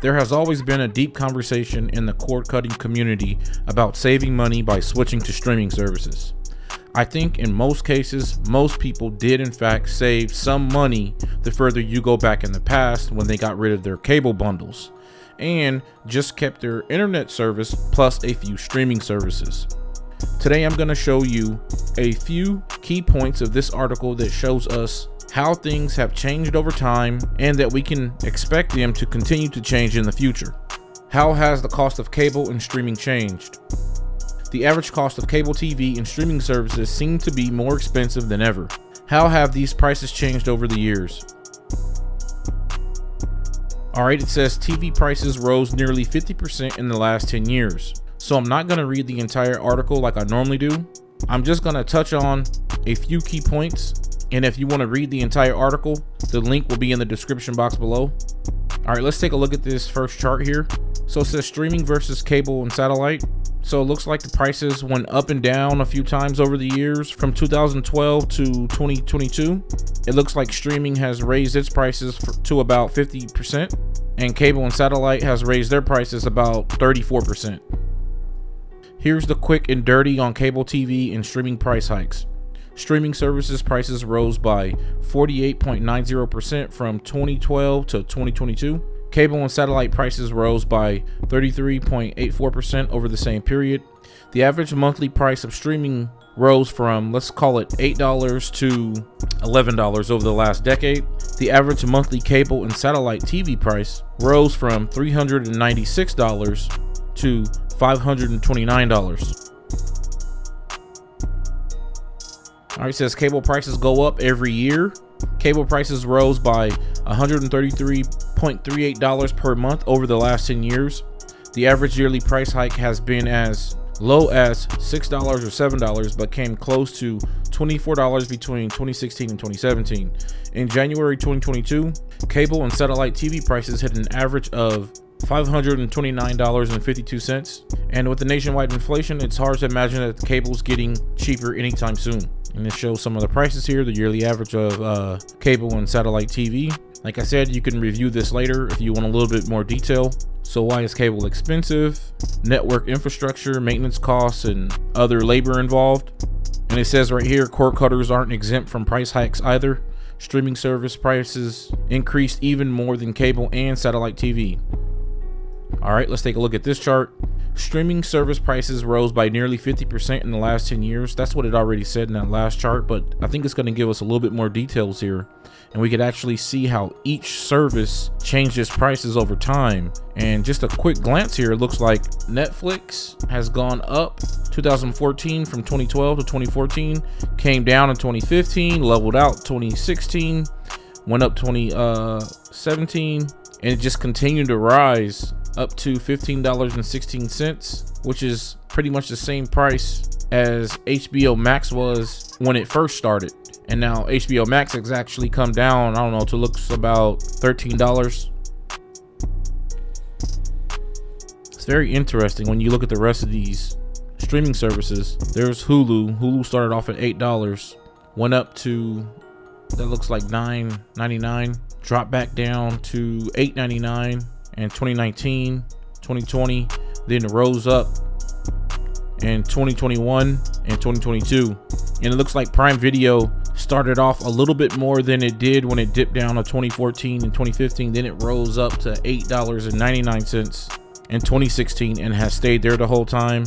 There has always been a deep conversation in the cord-cutting community about saving money by switching to streaming services. I think in most cases, most people did in fact save some money the further you go back in the past when they got rid of their cable bundles and just kept their internet service plus a few streaming services. Today I'm going to show you a few key points of this article that shows us how things have changed over time and that we can expect them to continue to change in the future. How has the cost of cable and streaming changed? The average cost of cable TV and streaming services seem to be more expensive than ever. How have these prices changed over the years? Alright, it says TV prices rose nearly 50% in the last 10 years. So I'm not going to read the entire article like I normally do. I'm just going to touch on a few key points. And if you want to read the entire article, the link will be in the description box below. Alright, let's take a look at this first chart here. So it says streaming versus cable and satellite. So it looks like the prices went up and down a few times over the years from 2012 to 2022. It looks like streaming has raised its prices to about 50%, and cable and satellite has raised their prices about 34%. Here's the quick and dirty on cable TV and streaming price hikes. Streaming services prices rose by 48.90% from 2012 to 2022. Cable and satellite prices rose by 33.84% over the same period. The average monthly price of streaming rose from, let's call it $8 to $11 over the last decade. The average monthly cable and satellite TV price rose from $396 to $529. Alright, it says cable prices go up every year. Cable prices rose by $133.38 per month over the last 10 years. The average yearly price hike has been as low as $6 or $7, but came close to $24 between 2016 and 2017. In January 2022, cable and satellite TV prices hit an average of $529.52. And with the nationwide inflation, it's hard to imagine that the cable's getting cheaper anytime soon. And it shows some of the prices here, the yearly average of cable and satellite TV. Like I said, you can review this later if you want a little bit more detail. So why is cable expensive? Network infrastructure, maintenance costs, and other labor involved. And it says right here, cord cutters aren't exempt from price hikes either. Streaming service prices increased even more than cable and satellite TV. All right, let's take a look at this chart. Streaming service prices rose by nearly 50% in the last 10 years. That's what it already said in that last chart, but I think it's going to give us a little bit more details here. And we could actually see how each service changed its prices over time. And just a quick glance here, it looks like Netflix has gone up 2014 from 2012 to 2014, came down in 2015, leveled out 2016, went up 2017, and it just continued to rise up to $15.16, which is pretty much the same price as HBO Max was when it first started. And now HBO Max has actually come down, I don't know, to looks about $13. It's very interesting when you look at the rest of these streaming services. There's Hulu. Hulu started off at $8, went up to, that looks like $9.99, dropped back down to $8.99 in 2019, 2020, then it rose up in 2021 and 2022. And it looks like Prime Video started off a little bit more than it did when it dipped down to 2014 and 2015. Then it rose up to $8.99 in 2016 and has stayed there the whole time.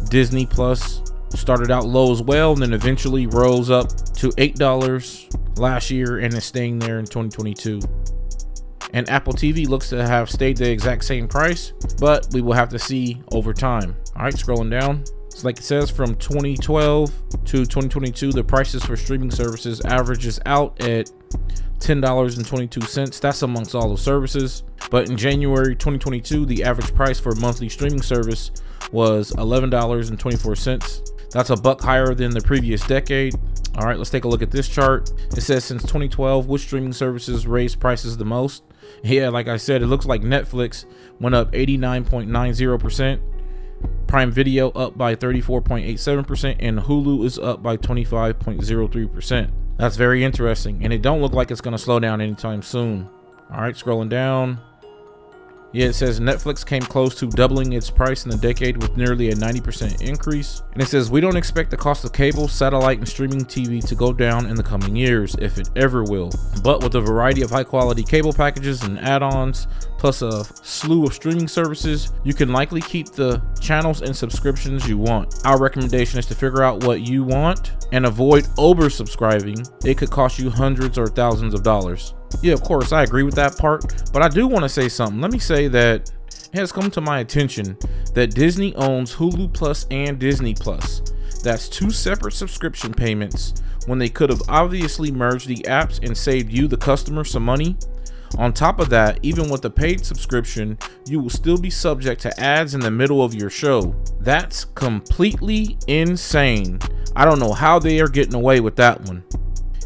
Disney Plus started out low as well, and then eventually rose up to $8 last year and is staying there in 2022. And Apple TV looks to have stayed the exact same price, but we will have to see over time. All right, scrolling down. It's like it says, from 2012 to 2022, the prices for streaming services averages out at $10.22. That's amongst all the services. But in January 2022, the average price for a monthly streaming service was $11.24. That's a buck higher than the previous decade. All right, let's take a look at this chart. It says since 2012, which streaming services raised prices the most? Yeah, like I said, it looks like Netflix went up 89.90%, Prime Video up by 34.87%, and Hulu is up by 25.03%. That's very interesting, and it don't look like it's going to slow down anytime soon. All right, scrolling down. Yeah, it says Netflix came close to doubling its price in the decade with nearly a 90% increase. And it says we don't expect the cost of cable, satellite, and streaming TV to go down in the coming years, if it ever will. But with a variety of high quality cable packages and add-ons, plus a slew of streaming services, you can likely keep the channels and subscriptions you want. Our recommendation is to figure out what you want and avoid oversubscribing. It could cost you hundreds or thousands of dollars. Yeah, of course, I agree with that part, but I do want to say something. Let me say that it has come to my attention that Disney owns Hulu Plus and Disney Plus. That's two separate subscription payments when they could have obviously merged the apps and saved you, the customer, some money. On top of that, even with the paid subscription, you will still be subject to ads in the middle of your show. That's completely insane. I don't know how they are getting away with that one.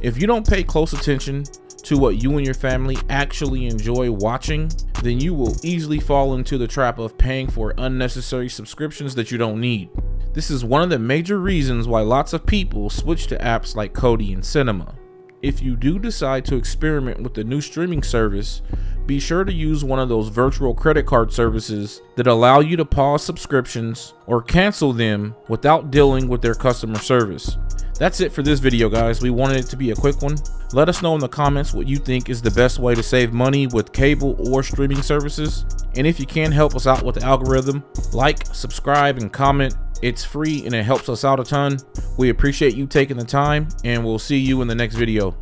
If you don't pay close attention to what you and your family actually enjoy watching, then you will easily fall into the trap of paying for unnecessary subscriptions that you don't need. This is one of the major reasons why lots of people switch to apps like Kodi and Cinema. If you do decide to experiment with the new streaming service, be sure to use one of those virtual credit card services that allow you to pause subscriptions or cancel them without dealing with their customer service. That's it for this video, guys. We wanted it to be a quick one. Let us know in the comments what you think is the best way to save money with cable or streaming services. And if you can help us out with the algorithm, like, subscribe, and comment. It's free and it helps us out a ton. We appreciate you taking the time, and we'll see you in the next video.